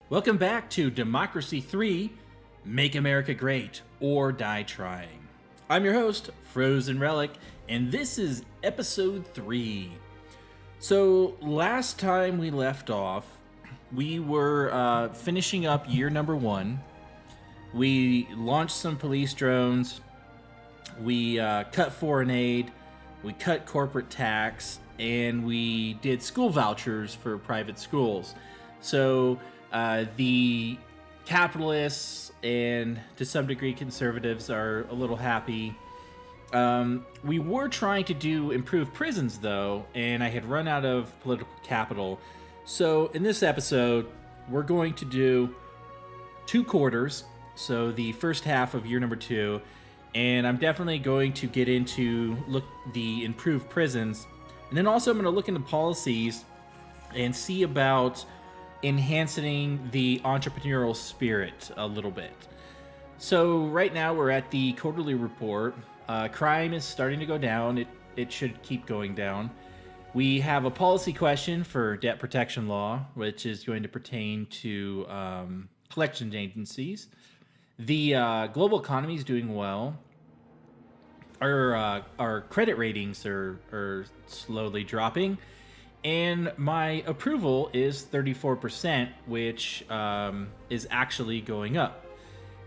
Welcome back to Democracy 3 Make America Great or Die Trying. I'm your host, FrozenRelic, and this is episode 3. So, last time we left off, we were finishing up year number 1. We launched some police drones, we cut foreign aid, we cut corporate tax, and we did school vouchers for private schools. So, the capitalists and to some degree conservatives are a little happy. We were trying to do improved prisons though, and I had run out of political capital. So in this episode, we're going to do 2 quarters. So the first half of year number 2, and I'm definitely going to get into the improved prisons. And then also I'm going to look into policies and see about enhancing the entrepreneurial spirit a little bit. So right now we're at the quarterly report. Crime is starting to go down. It should keep going down. We have a policy question for debt protection law, which is going to pertain to collection agencies. The global economy is doing well. Our credit ratings are slowly dropping. And my approval is 34%, which is actually going up.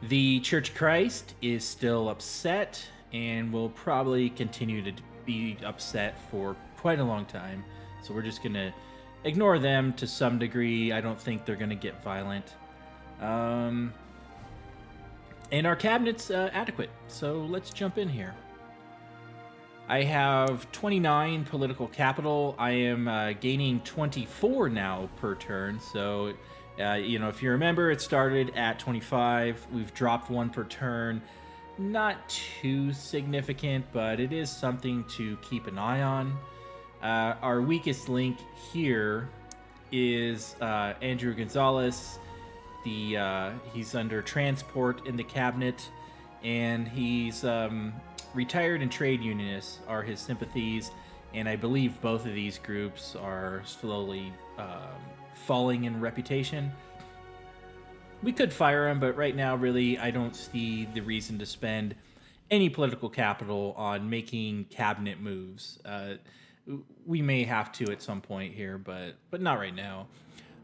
The Church of Christ is still upset and will probably continue to be upset for quite a long time. So we're just going to ignore them to some degree. I don't think they're going to get violent. And our cabinet's adequate. So let's jump in here. I have 29 political capital. I am gaining 24 now per turn. So, if you remember, it started at 25. We've dropped 1 per turn. Not too significant, but it is something to keep an eye on. Our weakest link here is Andrew Gonzalez. He's under transport in the cabinet, and he's retired and trade unionists are his sympathies, and I believe both of these groups are slowly falling in reputation. We could fire him, but right now, really, I don't see the reason to spend any political capital on making cabinet moves. We may have to at some point here, but not right now.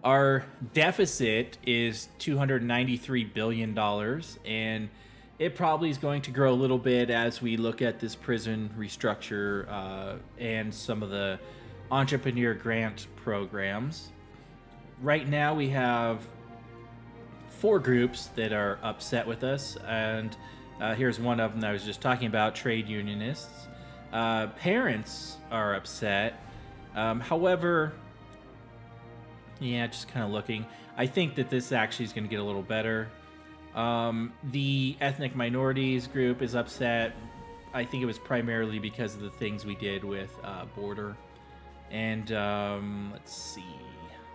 Our deficit is $293 billion, and it probably is going to grow a little bit as we look at this prison restructure and some of the entrepreneur grant programs. Right now we have 4 groups that are upset with us, and here's one of them that I was just talking about, trade unionists. Parents are upset. However, just kind of looking. I think that this actually is going to get a little better. The ethnic minorities group is upset. I think it was primarily because of the things we did with border. And let's see.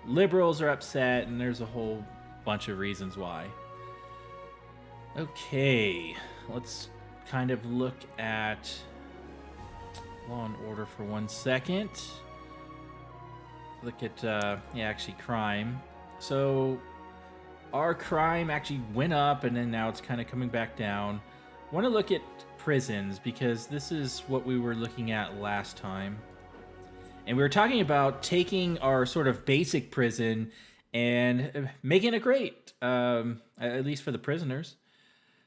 Liberals are upset, and there's a whole bunch of reasons why. Okay, let's kind of look at Law and Order for 1 second. Look at, actually crime. So our crime actually went up, and then now it's kind of coming back down. I want to look at prisons because this is what we were looking at last time. And we were talking about taking our sort of basic prison and making it great, at least for the prisoners.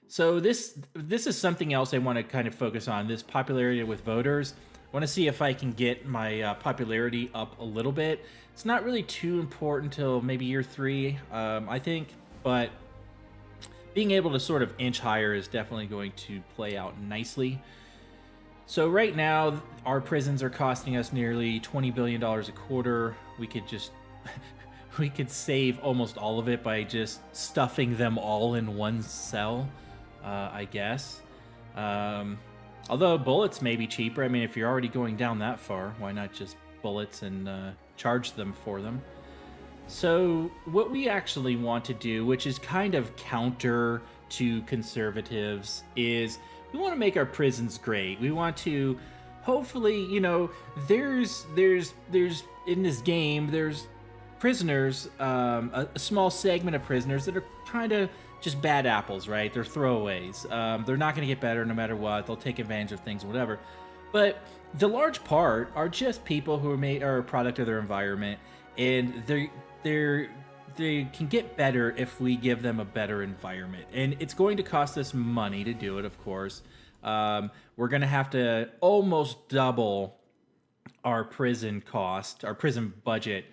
So this is something else I want to kind of focus on, this popularity with voters. I want to see if I can get my popularity up a little bit. It's not really too important till maybe year 3, I think, but being able to sort of inch higher is definitely going to play out nicely. So right now, our prisons are costing us nearly $20 billion a quarter. We could just we could save almost all of it by just stuffing them all in one cell, I guess. Although bullets may be cheaper. I mean, if you're already going down that far, why not just bullets and charge them for them? So what we actually want to do, which is kind of counter to conservatives, is we want to make our prisons great. We want to hopefully, there's in this game, there's prisoners, a small segment of prisoners that are kind of just bad apples, right? They're throwaways. They're not going to get better no matter what. They'll take advantage of things, whatever. But the large part are just people who are a product of their environment, and they can get better if we give them a better environment. And it's going to cost us money to do it, of course. We're going to have to almost double our prison cost, our prison budget.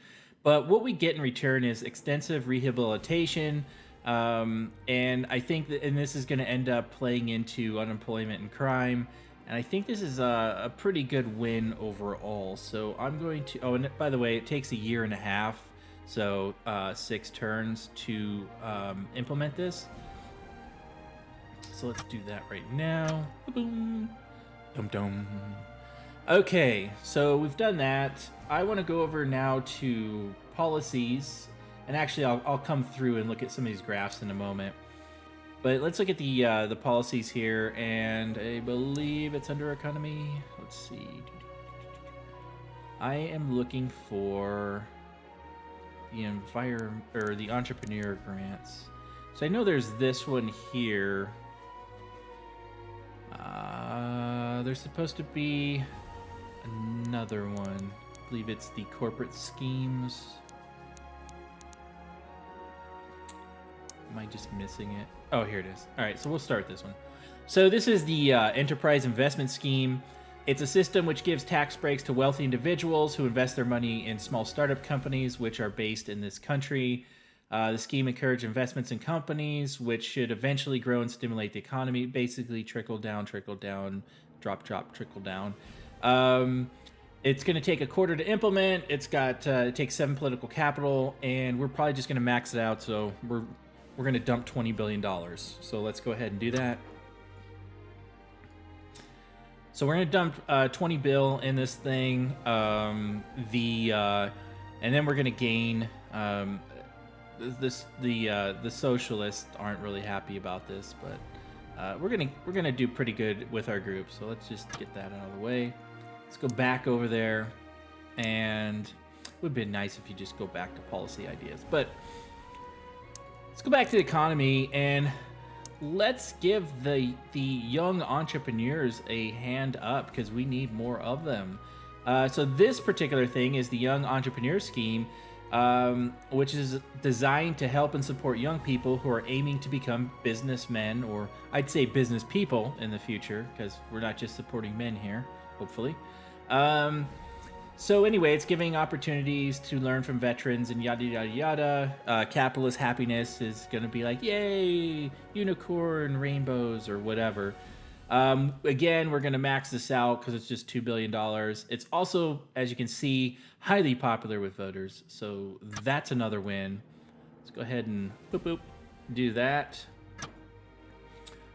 But what we get in return is extensive rehabilitation. And I think that, and this is going to end up playing into unemployment and crime. And I think this is a pretty good win overall. So I'm going to, oh, and by the way, it takes 1.5 years. So 6 turns to implement this. So let's do that right now. Boom. Dum dum. Okay, so we've done that. I want to go over now to policies, and actually I'll come through and look at some of these graphs in a moment. But let's look at the policies here, and I believe it's under economy. Let's see. I am looking for the the entrepreneur grants. So I know there's this one here. There's supposed to be another one. I believe it's the corporate schemes. Am I just missing it? Oh, here it is. All right, so we'll start this one. So this is the enterprise investment scheme. It's a system which gives tax breaks to wealthy individuals who invest their money in small startup companies which are based in this country. The scheme encourages investments in companies which should eventually grow and stimulate the economy. Basically, trickle down, drop, trickle down. It's going to take 1 quarter to implement. It's got it takes 7 political capital, and we're probably just going to max it out. So we're going to dump $20 billion. So let's go ahead and do that. So we're going to dump 20 bill in this thing. And then we're going to gain. The socialists aren't really happy about this, but we're gonna do pretty good with our group. So let's just get that out of the way. Let's go back over there, and it would have been nice if you just go back to policy ideas. But let's go back to the economy, and let's give the young entrepreneurs a hand up because we need more of them. So this particular thing is the Young Entrepreneur Scheme. Which is designed to help and support young people who are aiming to become businessmen, or I'd say business people in the future, because we're not just supporting men here, hopefully. So anyway, it's giving opportunities to learn from veterans and yada, yada, yada. Capitalist happiness is going to be like, yay, unicorn, rainbows, or whatever. Again, we're going to max this out because it's just $2 billion. It's also, as you can see, highly popular with voters. So that's another win. Let's go ahead and do that.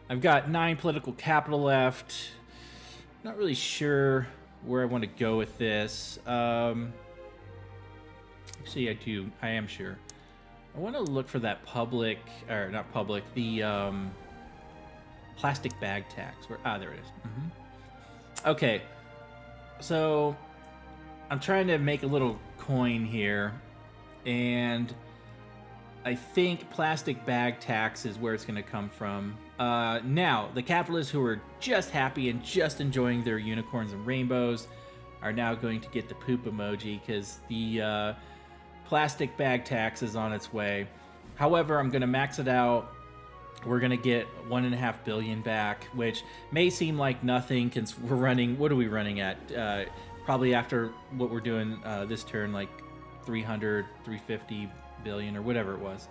I've got 9 political capital left. Not really sure where I want to go with this. Actually, I am sure. I want to look for that the plastic bag tax. There it is. Okay, so I'm trying to make a little coin here, and I think plastic bag tax is where it's going to come from. Now, the capitalists who are just happy and just enjoying their unicorns and rainbows are now going to get the poop emoji because the plastic bag tax is on its way. However, I'm going to max it out. We're going to get $1.5 billion back, which may seem like nothing because we're running, what are we running at? Probably after what we're doing this turn, like 350 billion or whatever it was.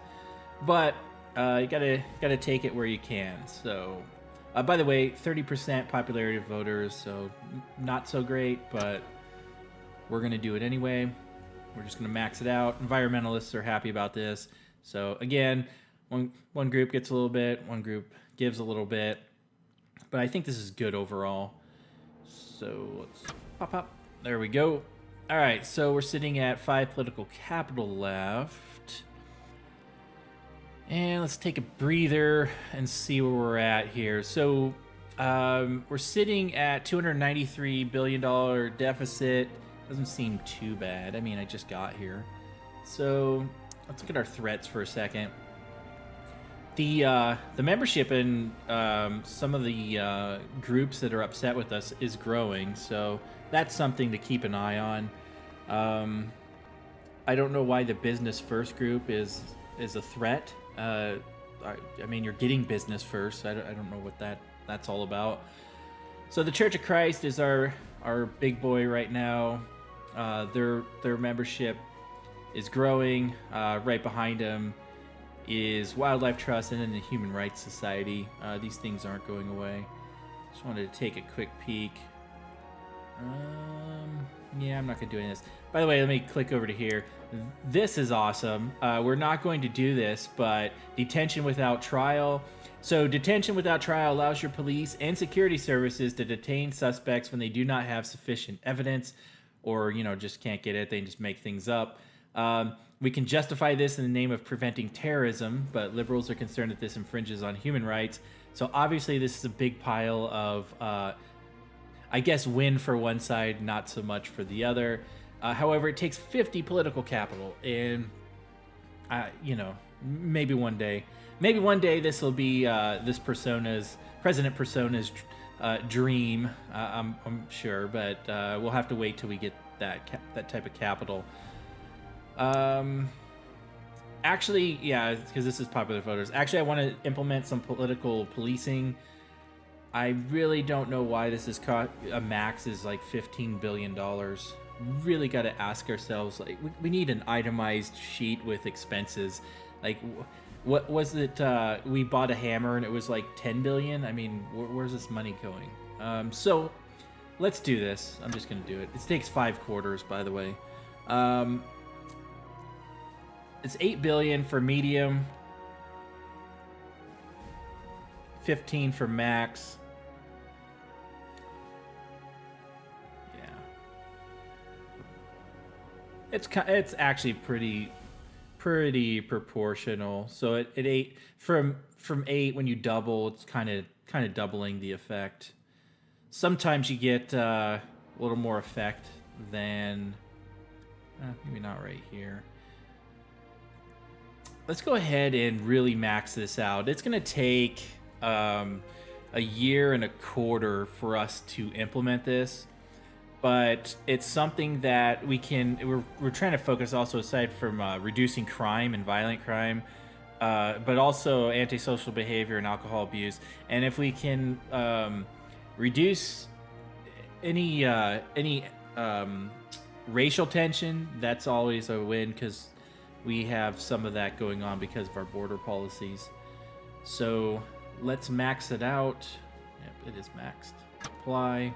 But you gotta take it where you can. So, by the way, 30% popularity of voters, so not so great, but we're going to do it anyway. We're just going to max it out. Environmentalists are happy about this. So, again, one group gets a little bit, one group gives a little bit, but I think this is good overall. So let's pop. There we go. All right, so we're sitting at 5 political capital left. And let's take a breather and see where we're at here. So we're sitting at $293 billion deficit. Doesn't seem too bad. I mean, I just got here. So let's look at our threats for a second. The membership in some of the groups that are upset with us is growing, so that's something to keep an eye on. I don't know why the business first group is a threat. I mean, you're getting business first. I don't know what that's all about. So the Church of Christ is our big boy right now. Their membership is growing. Right behind them is Wildlife Trust and then the Human Rights Society. These things aren't going away. Just wanted to take a quick peek. Yeah, I'm not going to do any of this. By the way, let me click over to here. This is awesome. We're not going to do this, but detention without trial. So detention without trial allows your police and security services to detain suspects when they do not have sufficient evidence or, just can't get it. They just make things up. We can justify this in the name of preventing terrorism, but liberals are concerned that this infringes on human rights. So obviously this is a big pile of, I guess, win for one side, not so much for the other. However, it takes 50 political capital, and, maybe one day this will be this President Persona's dream, I'm sure, but we'll have to wait till we get that type of capital. Actually, yeah, because this is popular voters. Actually, I want to implement some political policing. I really don't know why this is a max is like $15 billion. Really got to ask ourselves, like, we need an itemized sheet with expenses. Like, what was it? We bought a hammer and it was like 10 billion. I mean, where's this money going? So let's do this. I'm just going to do it. It takes 5 quarters, by the way. It's 8 billion for medium, 15 for max. Yeah, it's actually pretty proportional. So at 8 from 8, when you double, it's kind of doubling the effect. Sometimes you get a little more effect than maybe not right here. Let's go ahead and really max this out. It's going to take a year and a quarter for us to implement this, but it's something that we're trying to focus also, aside from reducing crime and violent crime, but also antisocial behavior and alcohol abuse. And if we can reduce any racial tension, that's always a win, because we have some of that going on because of our border policies. So let's max it out. Yep, it is maxed. Apply.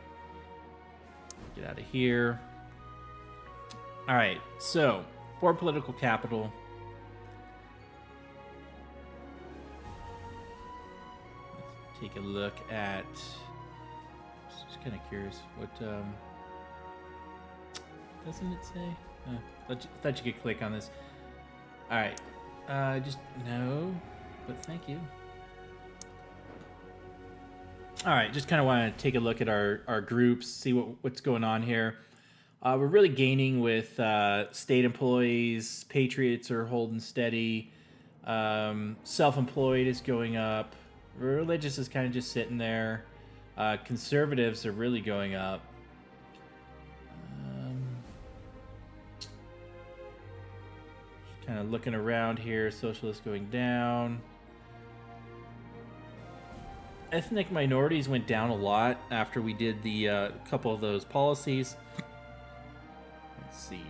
Get out of here. All right, so for political capital, let's take a look at, just kind of curious, what, doesn't it say? Thought you could click on this. All right, just no, but thank you. All right, just kind of want to take a look at our groups, see what's going on here. We're really gaining with state employees. Patriots are holding steady. Self-employed is going up. Religious is kind of just sitting there. Conservatives are really going up. Kind of looking around here. Socialists going down. Ethnic minorities went down a lot after we did the couple of those policies. Let's see,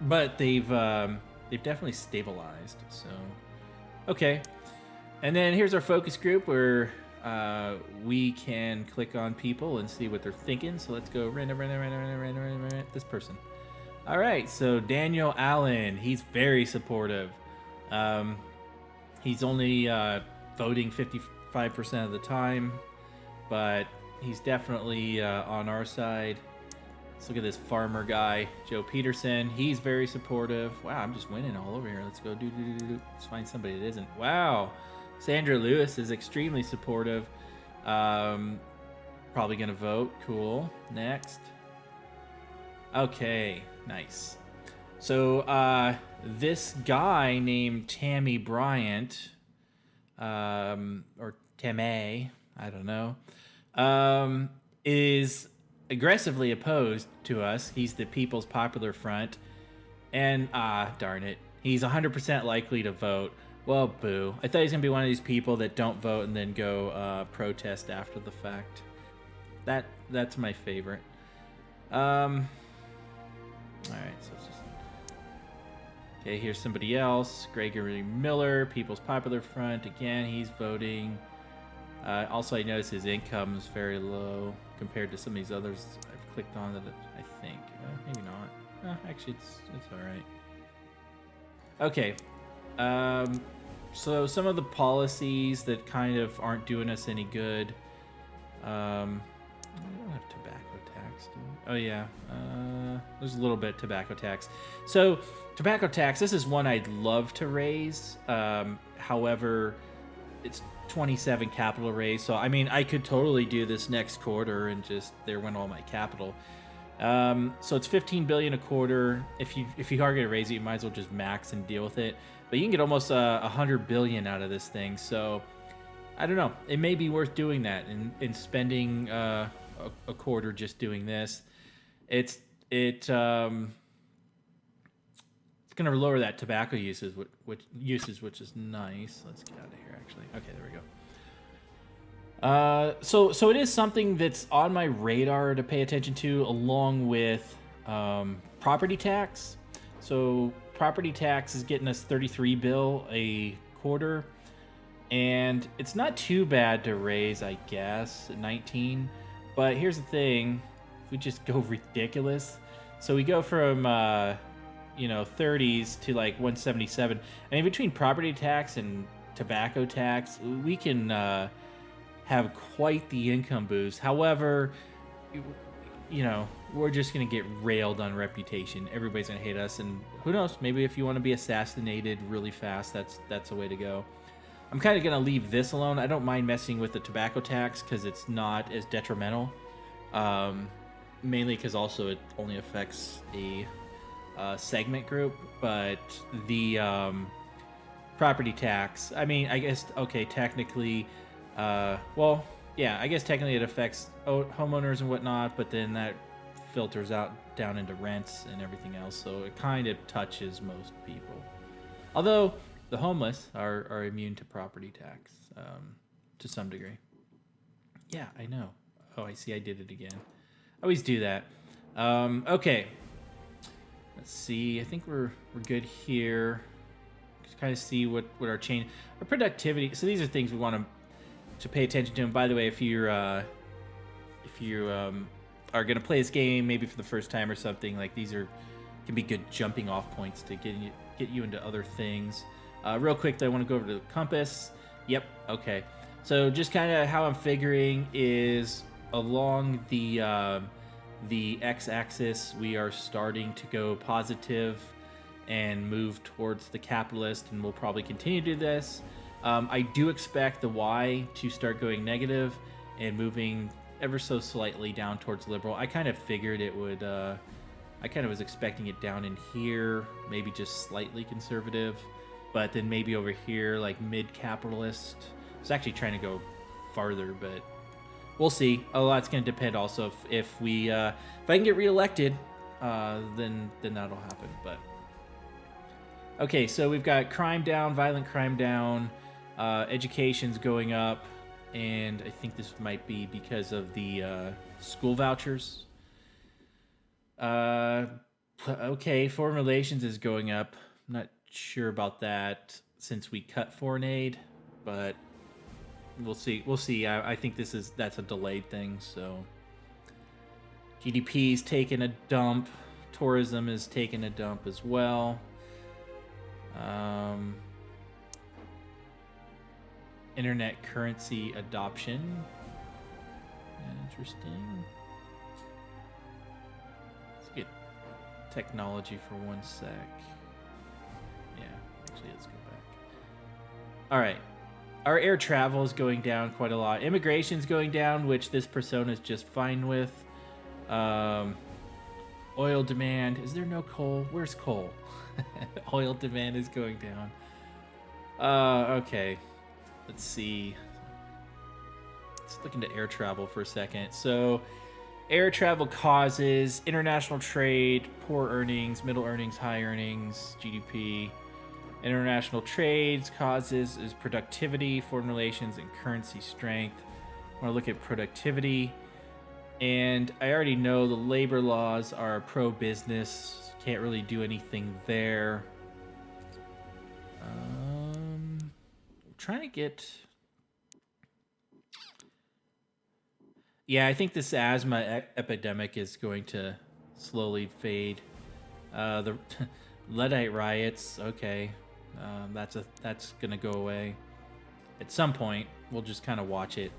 but they've definitely stabilized. So, okay, and then here's our focus group where we can click on people and see what they're thinking. So let's go random this person. All right, so Daniel Allen, he's very supportive. He's only voting 55% of the time, but he's definitely on our side. Let's look at this farmer guy, Joe Peterson. He's very supportive. Wow, I'm just winning all over here. Let's go do. Let's find somebody that isn't. Wow, Sandra Lewis is extremely supportive. Probably gonna vote. Cool. Next. Okay, nice. So this guy named Tammy Bryant, or Tamay, I don't know, is aggressively opposed to us. He's the People's Popular Front, and darn it, he's 100% likely to vote. Well, boo. I thought he was gonna be one of these people that don't vote and then go protest after the fact. That's my favorite. All right, so it's just... Okay, here's somebody else. Gregory Miller, People's Popular Front. Again, he's voting. Also, I noticed his income is very low compared to some of these others I've clicked on that I think. Maybe not. Actually, it's all right. Okay. So some of the policies that kind of aren't doing us any good. We don't have tobacco tax, do we? Oh, yeah. There's a little bit tobacco tax. So tobacco tax, this is one I'd love to raise. However, it's 27 capital raise. So, I mean, I could totally do this next quarter and just, there went all my capital. So it's 15 billion a quarter. If you are going to raise it, you might as well just max and deal with it. But you can get almost 100 billion out of this thing. So I don't know. It may be worth doing that and spending a quarter just doing this. It's going to lower that tobacco usage, which is nice. Let's get out of here. Actually, okay, there we go. So it is something that's on my radar to pay attention to, along with property tax. So property tax is getting us 33 bill a quarter, and it's not too bad to raise, I guess, 19. But here's the thing: if we just go ridiculous, so we go from 30s to like 177. I mean, between property tax and tobacco tax, we can have quite the income boost. However, we're just going to get railed on reputation. Everybody's going to hate us, and who knows, maybe if you want to be assassinated really fast, that's a way to go. I'm kind of going to leave this alone. I don't mind messing with the tobacco tax because it's not as detrimental. Mainly because also it only affects a segment group, but the property tax, I mean, I guess, okay, technically, well, yeah, I guess technically it affects homeowners and whatnot, but then that filters out down into rents and everything else, so it kind of touches most people. Although the homeless are immune to property tax to some degree. Yeah, I know. Oh, I see, I did it again. I always do that. Okay. Let's see. I think we're good here. Just kind of see what our productivity. So these are things we want to pay attention to. And by the way, if you are gonna play this game maybe for the first time or something, like these can be good jumping off points to get you into other things. Real quick, though, I want to go over to the compass. Yep. Okay. So just kind of how I'm figuring is along the x-axis, we are starting to go positive and move towards the capitalist, and we'll probably continue to do this. I do expect the y to start going negative and moving ever so slightly down towards liberal. I kind of figured it would. I kind of was expecting it down in here, maybe just slightly conservative, but then maybe over here like mid-capitalist. I was actually trying to go farther, but we'll see. A lot's going to depend also if I can get reelected, then that'll happen. But okay, so we've got crime down, violent crime down, education's going up, and I think this might be because of the school vouchers. Okay, foreign relations is going up. I'm not sure about that since we cut foreign aid, but we'll see. I think that's a delayed thing. So GDP's taking a dump. Tourism is taking a dump as well. Internet currency adoption. Interesting. Let's get technology for 1 sec. Yeah, actually, let's go back. All right. Our air travel is going down quite a lot. Immigration's going down, which this persona is just fine with. Oil demand. Is there no coal? Where's coal? Oil demand is going down. Okay. Let's see. Let's look into air travel for a second. So, air travel causes international trade, poor earnings, middle earnings, high earnings, GDP. International trades causes is productivity, foreign relations, and currency strength. I want to look at productivity. And I already know the labor laws are pro-business. Can't really do anything there. Trying to get... Yeah, I think this asthma epidemic is going to slowly fade. The Luddite riots, okay. That's gonna go away. At some point, we'll just kind of watch it.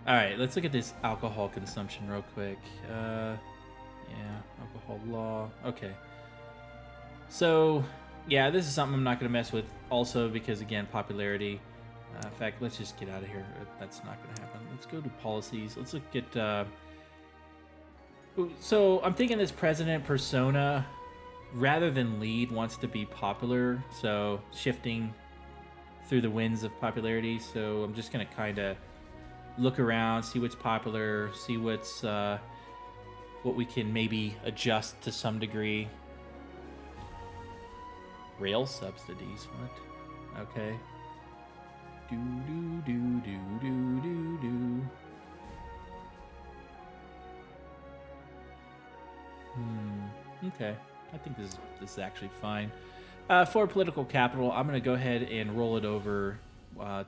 Alright, let's look at this alcohol consumption real quick. Yeah, alcohol law. Okay. So, yeah, this is something I'm not going to mess with also because, again, popularity. In fact, let's just get out of here. That's not going to happen. Let's go to policies. Let's look at... So, I'm thinking this president persona, rather than lead, wants to be popular. So, shifting through the winds of popularity. So, I'm just going to kind of look around, see what's popular, see what's what we can maybe adjust to some degree. Rail subsidies, what? Okay. Do do do do do do do. Okay. I think this is actually fine. For political capital, I'm gonna go ahead and roll it over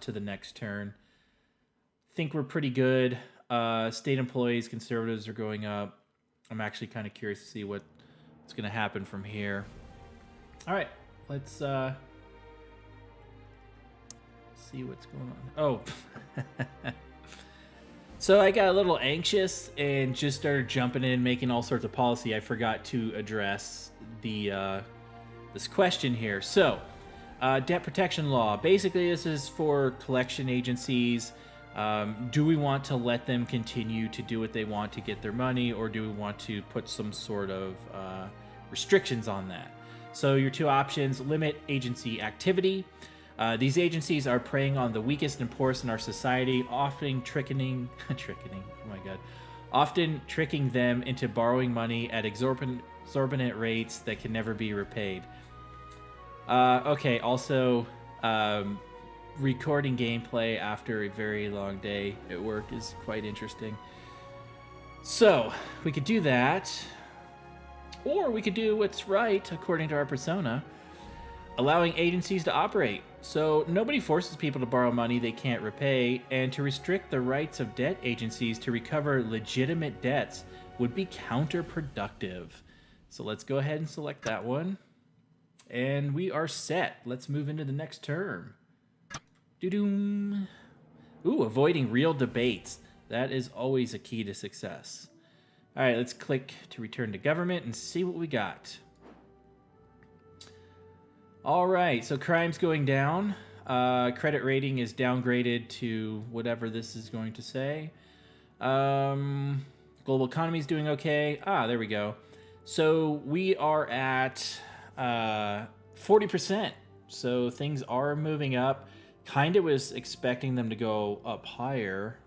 to the next turn. Think we're pretty good. State employees, conservatives are going up. I'm actually kind of curious to see what's going to happen from here. All right, let's see what's going on. Oh, so I got a little anxious and just started jumping in, making all sorts of policy. I forgot to address the this question here. So, debt protection law. Basically, this is for collection agencies. Do we want to let them continue to do what they want to get their money, or do we want to put some sort of restrictions on that? So your two options: limit agency activity. These agencies are preying on the weakest and poorest in our society, often tricking them into borrowing money at exorbitant rates that can never be repaid. Okay, also... recording gameplay after a very long day at work is quite interesting. So, we could do that. Or we could do what's right, according to our persona. Allowing agencies to operate. So, nobody forces people to borrow money they can't repay, and to restrict the rights of debt agencies to recover legitimate debts would be counterproductive. So, let's go ahead and select that one. And we are set. Let's move into the next term. Doo-doom. Ooh, avoiding real debates. That is always a key to success. All right, let's click to return to government and see what we got. All right, so crime's going down. Credit rating is downgraded to whatever this is going to say. Global economy is doing okay. Ah, there we go. So we are at 40%. So things are moving up. Kind of was expecting them to go up higher.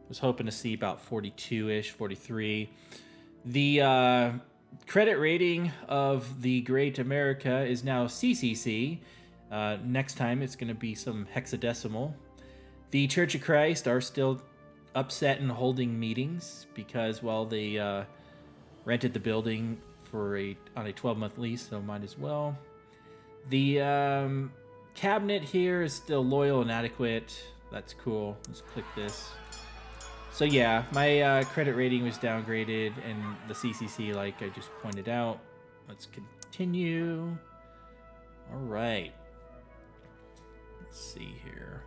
Was hoping to see about 42-ish, 43. The credit rating of the Great America is now CCC. Next time it's going to be some hexadecimal. The Church of Christ are still upset and holding meetings because, well, they rented the building on a 12-month lease, so might as well. The cabinet here is still loyal and adequate. That's cool. Let's click this. So yeah, my credit rating was downgraded, and the CCC, like I just pointed out. Let's continue. All right. Let's see here.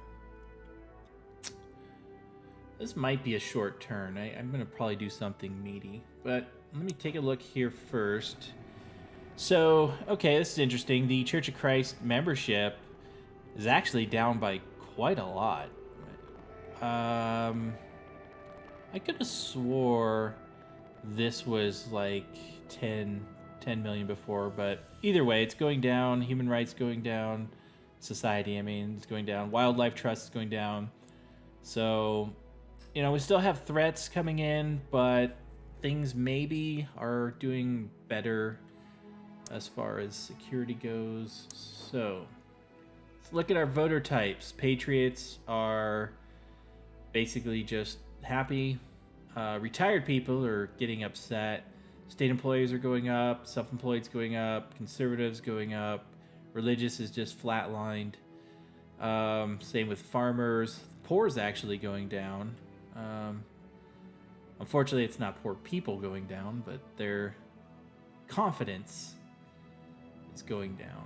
This might be a short turn. I'm going to probably do something meaty, but let me take a look here first. So, okay, this is interesting. The Church of Christ membership is actually down by quite a lot. I could have swore this was like 10 million before, but either way, it's going down. Human rights going down. Society, I mean, is going down. Wildlife trust is going down. So, you know, we still have threats coming in, but things maybe are doing better as far as security goes. So, let's look at our voter types. Patriots are basically just happy. Retired people are getting upset. State employees are going up. Self-employed's going up. Conservatives going up. Religious is just flatlined. Same with farmers. Poor is actually going down. Unfortunately, it's not poor people going down, but their confidence is going down.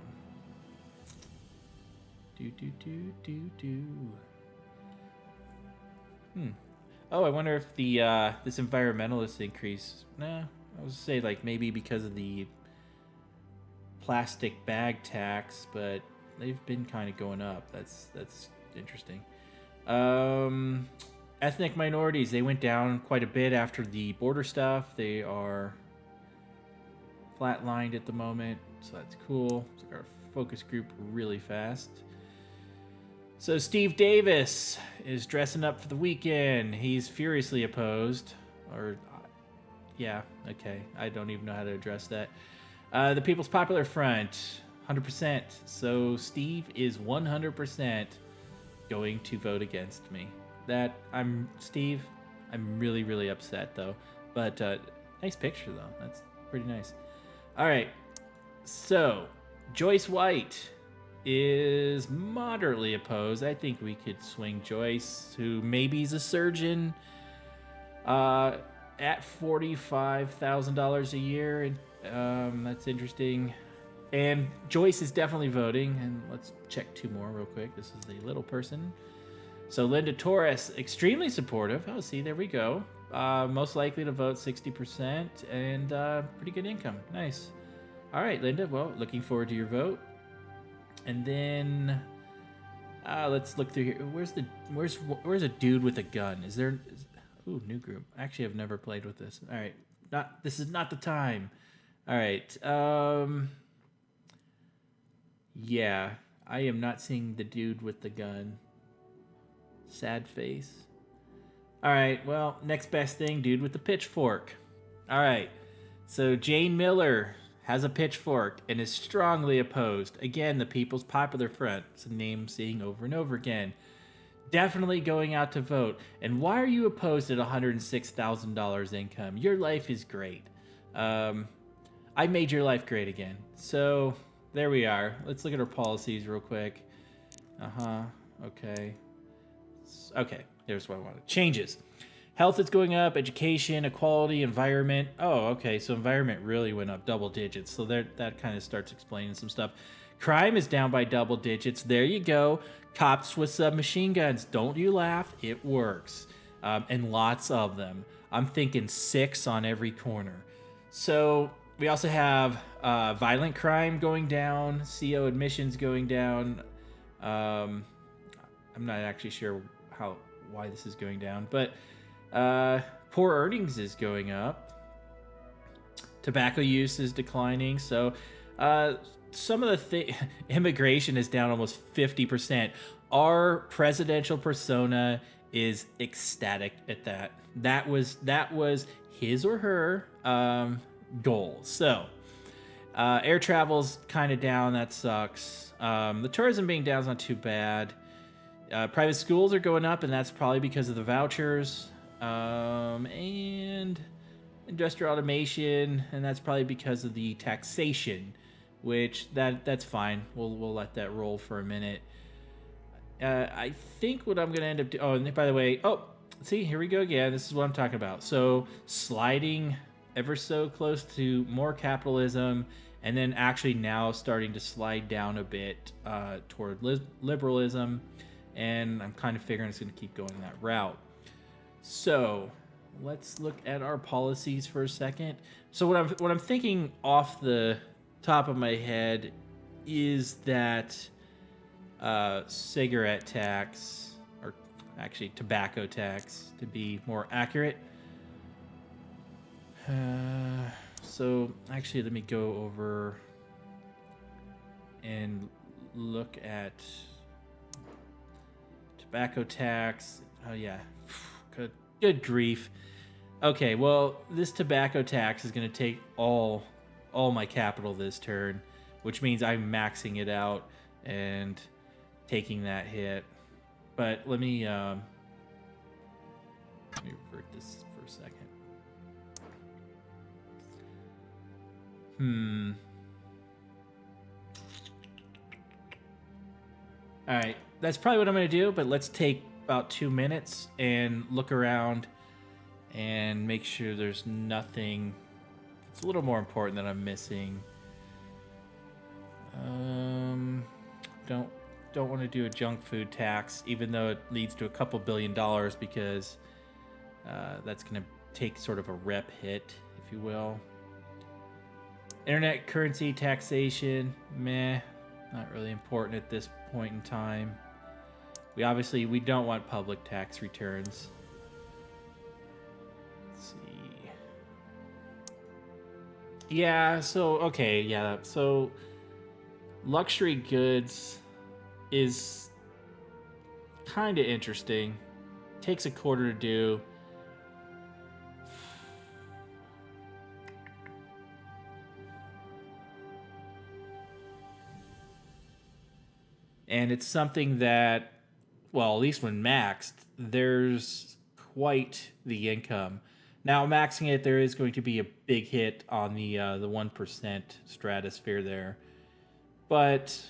Oh, I wonder if the this environmentalist increase. Nah, I was say like maybe because of the plastic bag tax, but they've been kind of going up. That's interesting. Ethnic minorities, they went down quite a bit after the border stuff. They are flatlined at the moment, so that's cool. Took our focus group really fast. So Steve Davis is dressing up for the weekend. He's furiously opposed, or yeah, okay. I don't even know how to address that. The People's Popular Front, 100%. So Steve is 100% going to vote against me. Steve, I'm really, really upset though. But nice picture though. That's pretty nice. All right. So Joyce White is moderately opposed. I think we could swing Joyce, who maybe is a surgeon, at $45,000 a year. That's interesting. And Joyce is definitely voting. And let's check two more real quick. This is the little person. So Linda Torres, extremely supportive. Oh, see, there we go. Most likely to vote 60% and pretty good income. Nice. All right, Linda. Well, looking forward to your vote. And then let's look through here. Where's a dude with a gun? Ooh, new group. Actually, I've never played with this. All right. This is not the time. All right. Yeah, I am not seeing the dude with the gun. Sad face. All right, well, next best thing, dude with the pitchfork. All right, so Jane Miller has a pitchfork and is strongly opposed. Again, the People's Popular Front. It's a name I'm seeing over and over again. Definitely going out to vote. And why are you opposed at $106,000 income? Your life is great. I made your life great again. So there we are. Let's look at our policies real quick. Okay. Okay, there's what I wanted. Changes. Health is going up, education, equality, environment. Oh, okay, so environment really went up double digits. So that kind of starts explaining some stuff. Crime is down by double digits. There you go. Cops with submachine guns. Don't you laugh. It works. And lots of them. I'm thinking 6 on every corner. So we also have violent crime going down, CO admissions going down. I'm not actually sure why this is going down, but poor earnings is going up. Tobacco use is declining. So some of the immigration is down almost 50%. Our presidential persona is ecstatic at that. That was his or her goal. So air travel's kind of down. That sucks. The tourism being down is not too bad. Private schools are going up, and that's probably because of the vouchers. And industrial automation, and that's probably because of the taxation, which that's fine. We'll let that roll for a minute. I think what I'm going to end up doing... Oh, and by the way... Oh, see, here we go again. This is what I'm talking about. So, sliding ever so close to more capitalism, and then actually now starting to slide down a bit toward liberalism. And I'm kind of figuring it's going to keep going that route. So let's look at our policies for a second. So what I'm thinking off the top of my head is that cigarette tax, or actually tobacco tax to be more accurate. So actually, let me go over and look at tobacco tax. Oh yeah, good grief. Okay, well, this tobacco tax is going to take all my capital this turn, which means I'm maxing it out and taking that hit. But let me revert this for a second. All right, that's probably what I'm going to do, but let's take about 2 minutes and look around and make sure there's nothing. It's a little more important that I'm missing. Don't want to do a junk food tax, even though it leads to a couple $2 billion, because that's going to take sort of a rep hit, if you will. Internet currency taxation, meh, not really important at this point in time. We don't want public tax returns. Let's see. Yeah, so luxury goods is kind of interesting. Takes a quarter to do. And it's something that, well, at least when maxed, there's quite the income. Now, maxing it, there is going to be a big hit on the 1% stratosphere there. But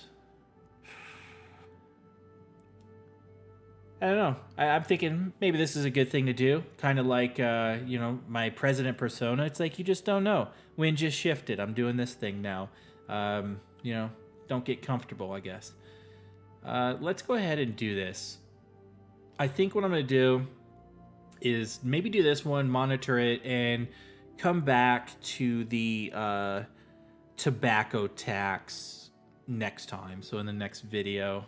I don't know. I'm thinking maybe this is a good thing to do. Kind of like, my president persona. It's like, you just don't know. Wind just shifted. I'm doing this thing now. Don't get comfortable, I guess. Let's go ahead and do this. I think what I'm going to do is maybe do this one, monitor it, and come back to the tobacco tax next time. So in the next video,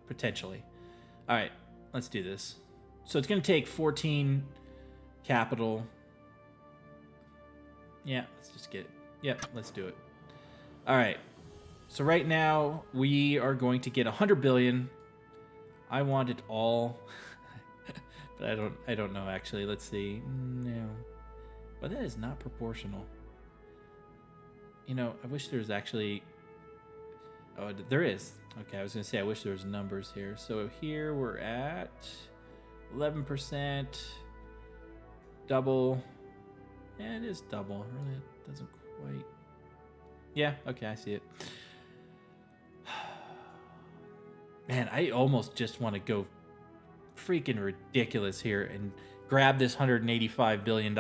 potentially. All right, let's do this. So it's going to take 14 capital. Yeah, let's just get it. Yep, let's do it. All right. So right now we are going to get 100 billion. I want it all, but I don't know actually. Let's see. No, but that is not proportional. I wish there was actually. Oh, there is. Okay, I was gonna say I wish there was numbers here. So here we're at 11%. Double. Yeah, it is double. Really, it doesn't quite. Yeah. Okay, I see it. Man, I almost just want to go freaking ridiculous here and grab this $185 billion.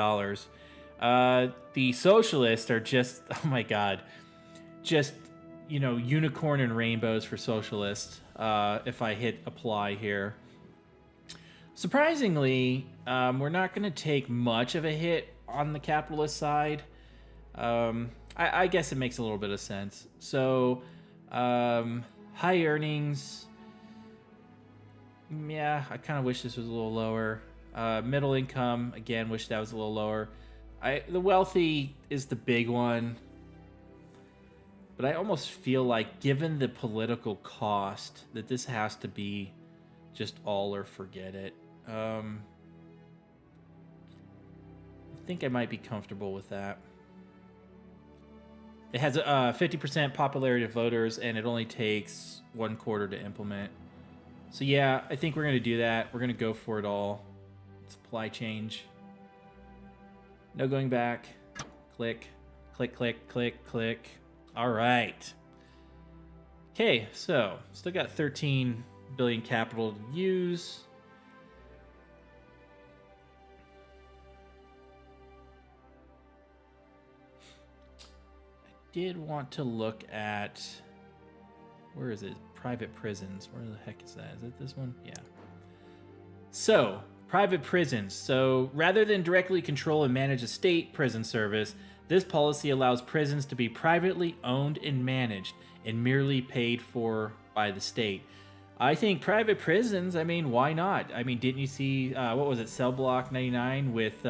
The socialists are just, oh my God, just, unicorn and rainbows for socialists if I hit apply here. Surprisingly, we're not going to take much of a hit on the capitalist side. I guess it makes a little bit of sense. So, high earnings. Yeah, I kind of wish this was a little lower. Middle income, again, wish that was a little lower. The wealthy is the big one. But I almost feel like, given the political cost, that this has to be just all or forget it. I think I might be comfortable with that. It has a 50% popularity of voters, and it only takes 1 quarter to implement. So yeah, I think we're going to do that. We're going to go for it all. Supply change. No going back. Click, click, click, click, click. All right. Okay, so still got 13 billion capital to use. I did want to look at, where is it? Private prisons. Where the heck is that? Is it this one? Yeah. So, private prisons. So, rather than directly control and manage a state prison service, this policy allows prisons to be privately owned and managed and merely paid for by the state. I think private prisons, I mean, why not? I mean, didn't you see, what was it, Cell Block 99 with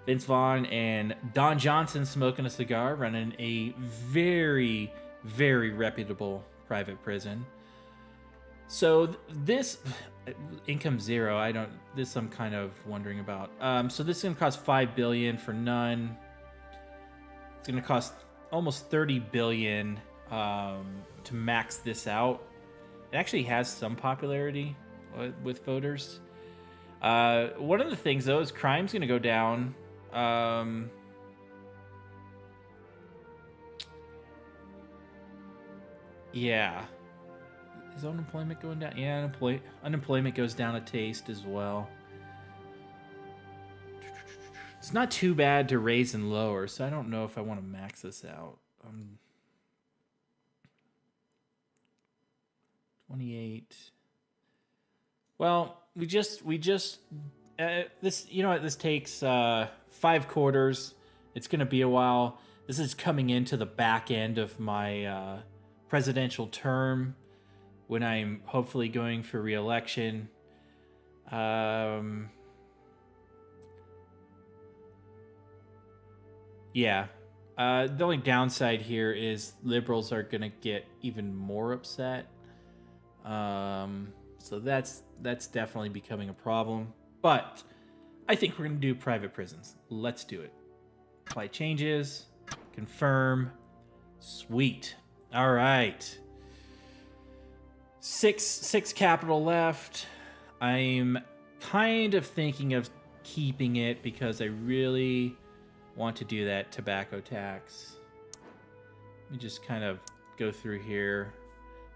Vince Vaughn and Don Johnson smoking a cigar, running a very, very reputable private prison. So this income zero, this I'm kind of wondering about. So this is going to cost $5 billion for none. It's going to cost almost $30 billion to max this out. It actually has some popularity with voters. One of the things, though, is crime's going to go down. Yeah. Is unemployment going down? Yeah, unemployment goes down a taste as well. It's not too bad to raise and lower, so I don't know if I want to max this out. 28. Well, we just this, you know what, this takes 5 quarters. It's going to be a while. This is coming into the back end of my presidential term when I'm hopefully going for re-election. Yeah. The only downside here is liberals are going to get even more upset. So that's definitely becoming a problem. But I think we're going to do private prisons. Let's do it. Apply changes. Confirm. Sweet. All right. Six capital left. I'm kind of thinking of keeping it because I really want to do that tobacco tax. Let me just kind of go through here.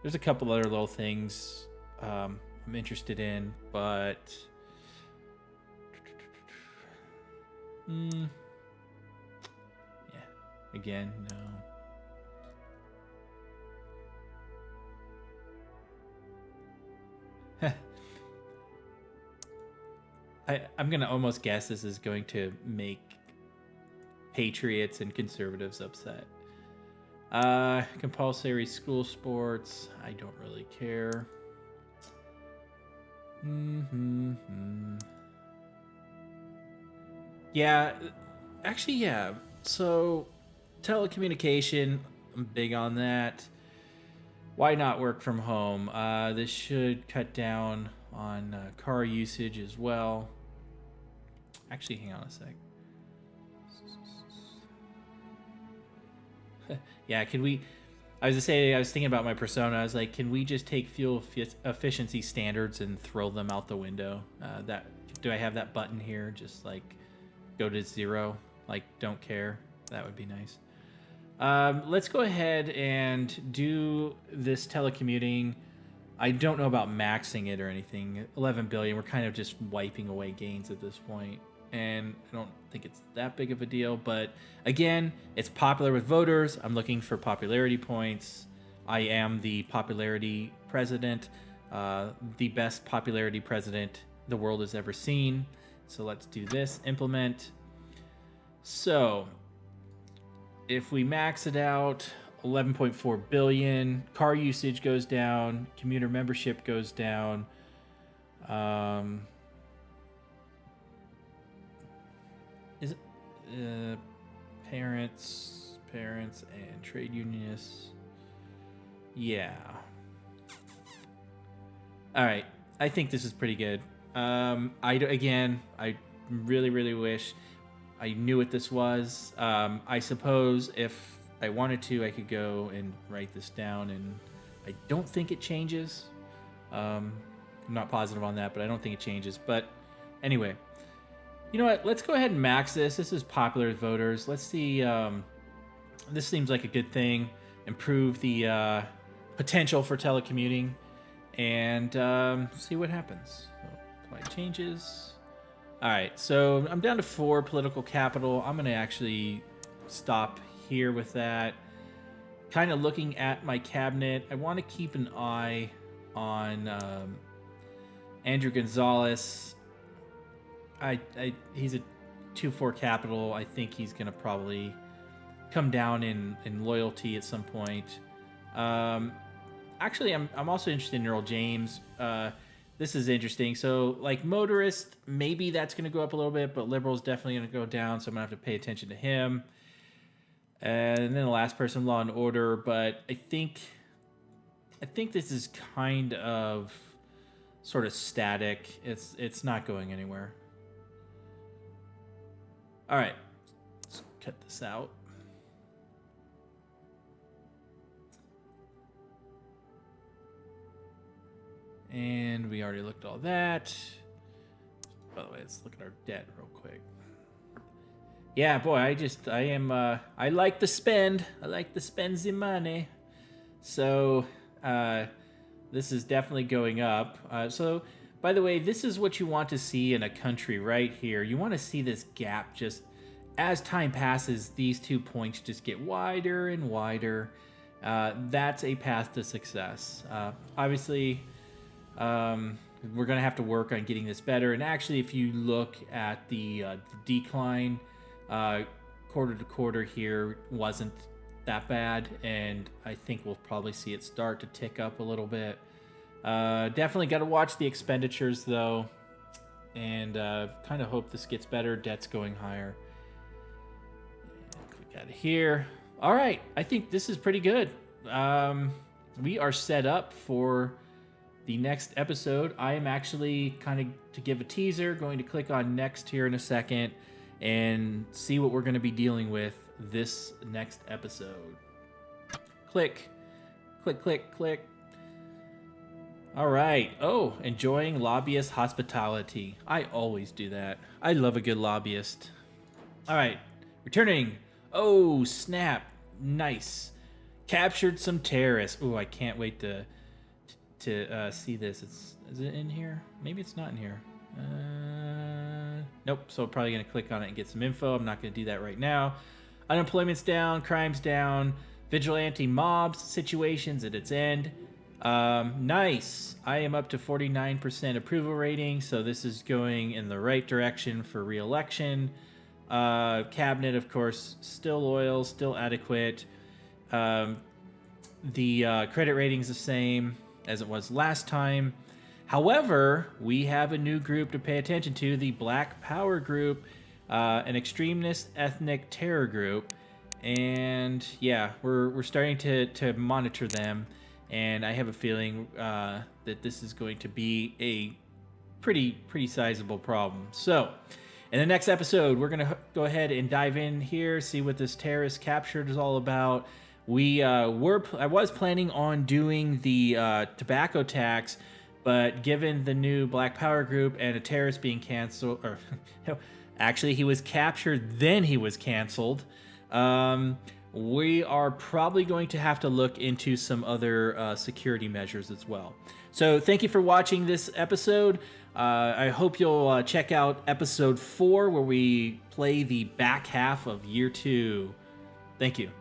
There's a couple other little things I'm interested in, but yeah, again, no. I'm gonna almost guess this is going to make patriots and conservatives upset. Compulsory school sports. I don't really care. Yeah, actually, yeah. So, telecommunication, I'm big on that. Why not work from home? This should cut down on car usage as well. Actually, hang on a sec. Yeah, can we... I was thinking about my persona. I was like, can we just take fuel efficiency standards and throw them out the window? Do I have that button here? Just like go to 0, like don't care. That would be nice. Let's go ahead and do this telecommuting. I don't know about maxing it or anything. 11 billion. We're kind of just wiping away gains at this point, and I don't think it's that big of a deal. But again, it's popular with voters. I'm looking for popularity points. I am the popularity president, the best popularity president the world has ever seen. So let's do this. Implement. So if we max it out, 11.4 billion, car usage goes down, commuter membership goes down. Is it parents and trade unionists? Yeah. All right. I think this is pretty good. I really wish I knew what this was. I suppose if I wanted to, I could go and write this down, and I don't think it changes. I'm not positive on that, but I don't think it changes. But anyway, you know what? Let's go ahead and max this. This is popular with voters. Let's see. This seems like a good thing. Improve the potential for telecommuting, and see what happens. So, apply changes. All right, so I'm down to 4 political capital. I'm going to actually stop here with that. Kind of looking at my cabinet. I want to keep an eye on Andrew Gonzalez. He's a 2-4 capital. I think he's going to probably come down in loyalty at some point. I actually, I'm also interested in Earl James. This is interesting. So, like, motorist, maybe that's going to go up a little bit, but liberal's definitely going to go down, so I'm going to have to pay attention to him. And then the last person, law and order, but I think this is kind of sort of static. It's not going anywhere. All right, let's cut this out. And we already looked at all that. By the way, let's look at our debt real quick. Yeah, boy, I like to spend. I like to spend the money. So, this is definitely going up. So, by the way, this is what you want to see in a country right here. You want to see this gap just, as time passes, these 2 points just get wider and wider. That's a path to success. Obviously, we're going to have to work on getting this better. And actually, if you look at the decline, quarter to quarter here wasn't that bad. And I think we'll probably see it start to tick up a little bit. Definitely got to watch the expenditures, though. And kind of hope this gets better. Debt's going higher. Click out of here. All right. I think this is pretty good. We are set up for the next episode. I am actually, kind of to give a teaser, going to click on next here in a second and see what we're going to be dealing with this next episode. Click, click, click, click. All right. Oh, enjoying lobbyist hospitality. I always do that. I love a good lobbyist. All right, returning. Oh, snap. Nice. Captured some terrorists. Oh, I can't wait to see this. Is it in here? Maybe it's not in here. Nope. So I'm probably going to click on it and get some info. I'm not going to do that right now. Unemployment's down. Crime's down. Vigilante mobs situations at its end. Nice. I am up to 49% approval rating. So this is going in the right direction for re-election. Cabinet, of course, still loyal, still adequate. The credit rating's the same as it was last time. However, we have a new group to pay attention to, the Black Power Group, an extremist ethnic terror group. And yeah, we're starting to monitor them. And I have a feeling that this is going to be a pretty sizable problem. So, in the next episode, we're going to go ahead and dive in here, see what this terrorist captured is all about. I was planning on doing the tobacco tax, but given the new Black Power Group and a terrorist being canceled, or actually he was captured, then he was canceled. We are probably going to have to look into some other security measures as well. So thank you for watching this episode. I hope you'll check out episode 4, where we play the back half of year 2. Thank you.